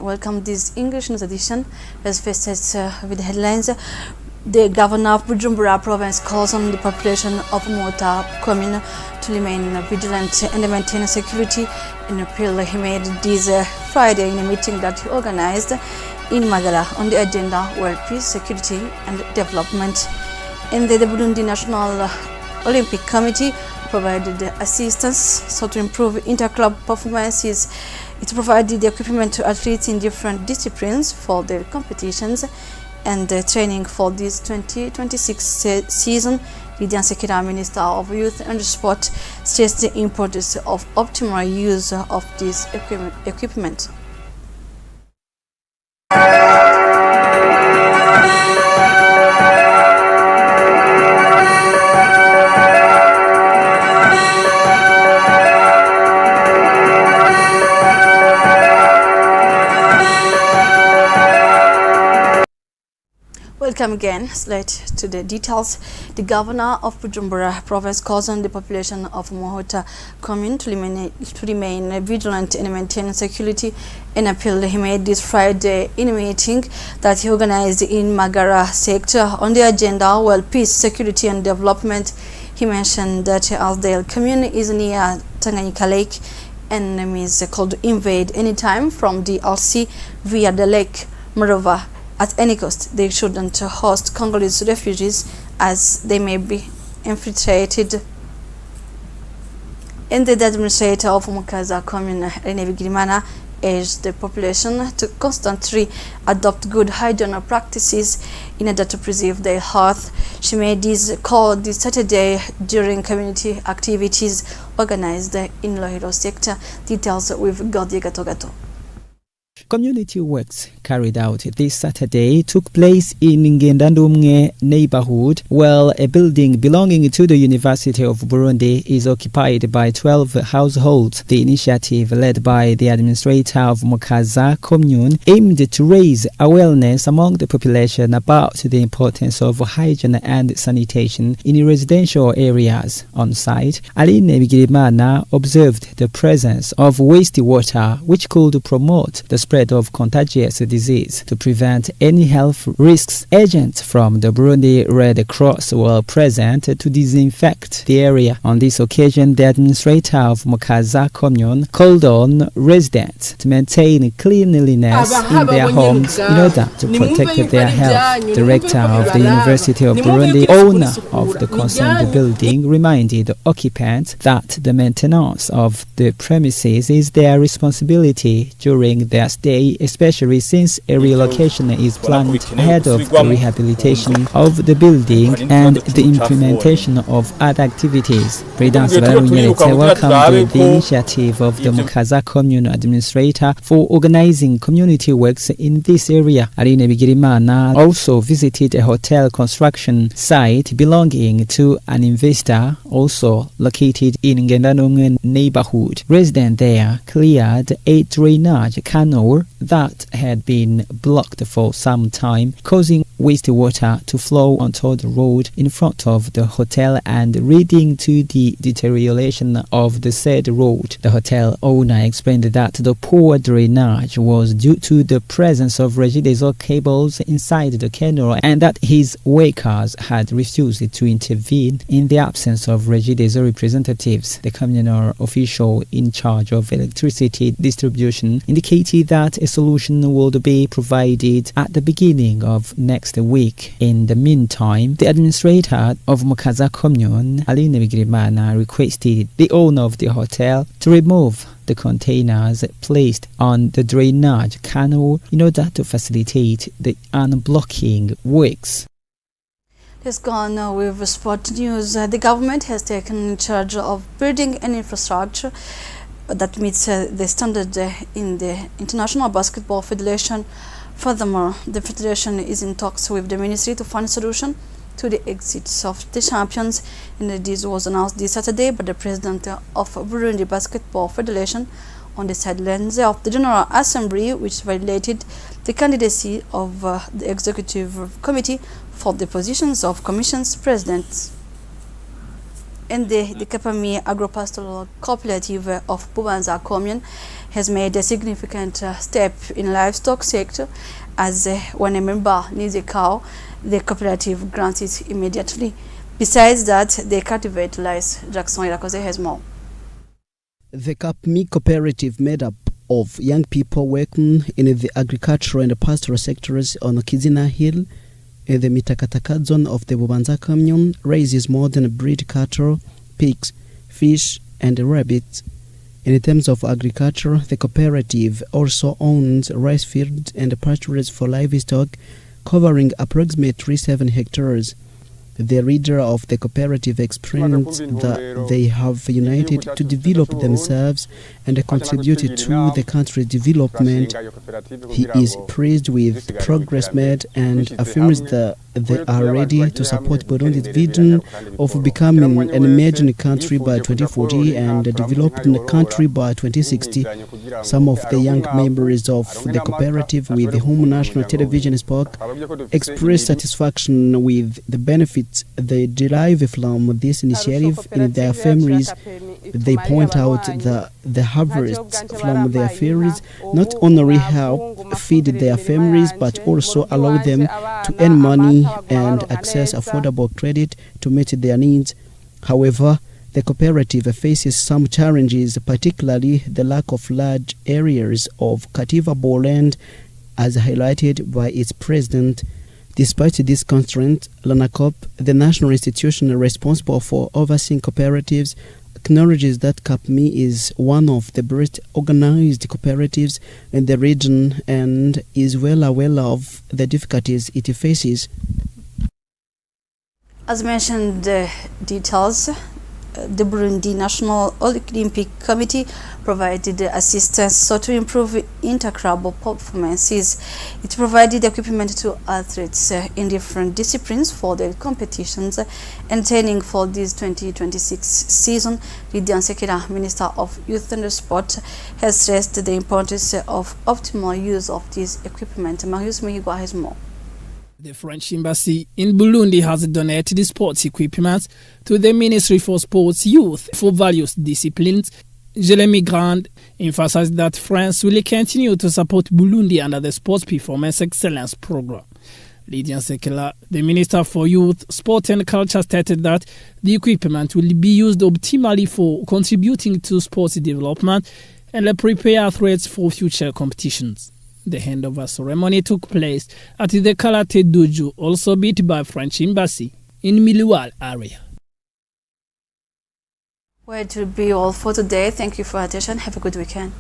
welcome this English news edition. Let's face it with the headlines. The governor of Bujumbura province calls on the population of Mohota commune to remain vigilant and maintain security. In appeal he made this Friday in a meeting that he organized in Magara. On the agenda were peace, security and development. And the Burundi National Olympic Committee provided assistance so to improve inter-club performances. It provided the equipment to athletes in different disciplines for their competitions and training for this 2026 season. Lydia Nsekera, Minister of Youth and Sport, stressed the importance of optimal use of this equipment. Welcome again. Let's to the details. The governor of Bujumbura province calls on the population of Mohota commune to remain vigilant and maintain security. An appeal he made this Friday in a meeting that he organized in Magara sector. On the agenda were peace, security and development. He mentioned that as the commune is near Tanganyika Lake, enemies could invade anytime from the DRC via the lake. Moreover, at any cost, they shouldn't host Congolese refugees as they may be infiltrated. And the administrator of Mukaza commune, Rene Bigirimana, urged the population to constantly adopt good hygiene practices in order to preserve their health. She made this call this Saturday during community activities organized in Lohiro sector. Details with Godi Gatogato. Community works carried out this Saturday took place in Ngendandumwe neighborhood, while a building belonging to the University of Burundi is occupied by 12 households. The initiative, led by the administrator of Mukaza commune, aimed to raise awareness among the population about the importance of hygiene and sanitation in residential areas. On site, Aline Bigirimana observed the presence of wastewater which could promote the spread of contagious disease. To prevent any health risks, agents from the Burundi Red Cross were present to disinfect the area. On this occasion, the administrator of Mukaza commune called on residents to maintain cleanliness in their homes in order to protect their health. Director of the University of Burundi, owner of the concerned building, reminded occupants that the maintenance of the premises is their responsibility during their stay, especially since a relocation is planned ahead of the rehabilitation of the building and the implementation of other activities. President Valerie welcomed the initiative of the Mukaza commune administrator for organizing community works in this area. Aline Bigirimana also visited a hotel construction site belonging to an investor also located in Ngendanongen neighborhood. Residents there cleared a drainage canal that had been blocked for some time, causing wastewater to flow onto the road in front of the hotel and leading to the deterioration of the said road. The hotel owner explained that the poor drainage was due to the presence of Regideso cables inside the canal and that his workers had refused to intervene in the absence of Regideso representatives. The communal official in charge of electricity distribution indicated that a solution would be provided at the beginning of next week. In the meantime, the administrator of Mukaza commune, Aline Bigirimana, requested the owner of the hotel to remove the containers placed on the drainage canal in order to facilitate the unblocking works. Let's go on with sport news. The government has taken charge of building an infrastructure that meets the standard in the International Basketball Federation. Furthermore, the Federation is in talks with the Ministry to find a solution to the exits of the champions, and this was announced this Saturday by the President of Burundi Basketball Federation on the sidelines of the General Assembly, which validated the candidacy of the Executive Committee for the positions of Commission's presidents. And the Kapami Agropastoral Cooperative of Bubanza Commune has made a significant step in livestock sector, as when a member needs a cow, the cooperative grants it immediately. Besides that, they cultivate lice. Jackson Irakoze has more. The Kapmi cooperative, made up of young people working in the agricultural and pastoral sectors on Kizina Hill in the Mitakataka zone of the Bubanza commune, raises modern breed cattle, pigs, fish and rabbits. In terms of agriculture, the cooperative also owns rice fields and pastures for livestock covering approximately 7 hectares. The leader of the cooperative explained that they have united to develop themselves and contributed to the country's development. He is pleased with the progress made and affirms that they are ready to support Burundi's vision of becoming an emerging country by 2040 and a developing country by 2060. Some of the young members of the cooperative, with whom national television spoke, expressed satisfaction with the benefits they derive from this initiative in their families. They point out that the harvests from their fields not only help feed their families but also allow them to earn money and access affordable credit to meet their needs. However, the cooperative faces some challenges, particularly the lack of large areas of cultivable land, as highlighted by its president. Despite this constraint, LANACOOP, the national institution responsible for overseeing cooperatives, acknowledges that Kapmi is one of the best organized cooperatives in the region and is well aware of the difficulties it faces. As mentioned, the details, the Burundi National Olympic Committee provided assistance so to improve inter-club performances. It provided equipment to athletes in different disciplines for their competitions and training for this 2026 season. Lydia Nsekera, Minister of Youth and Sport, has stressed the importance of optimal use of this equipment. Marius Mihigwa has more. The French Embassy in Burundi has donated sports equipment to the Ministry for Sports Youth for various disciplines. Jeremy Grand emphasized that France will continue to support Burundi under the Sports Performance Excellence Program. Lydia Nsekela, the Minister for Youth, Sport and Culture, stated that the equipment will be used optimally for contributing to sports development and prepare athletes for future competitions. The handover ceremony took place at the Karate Dojo, also built by French Embassy in Miliwal area. Well, it will be all for today. Thank you for your attention. Have a good weekend.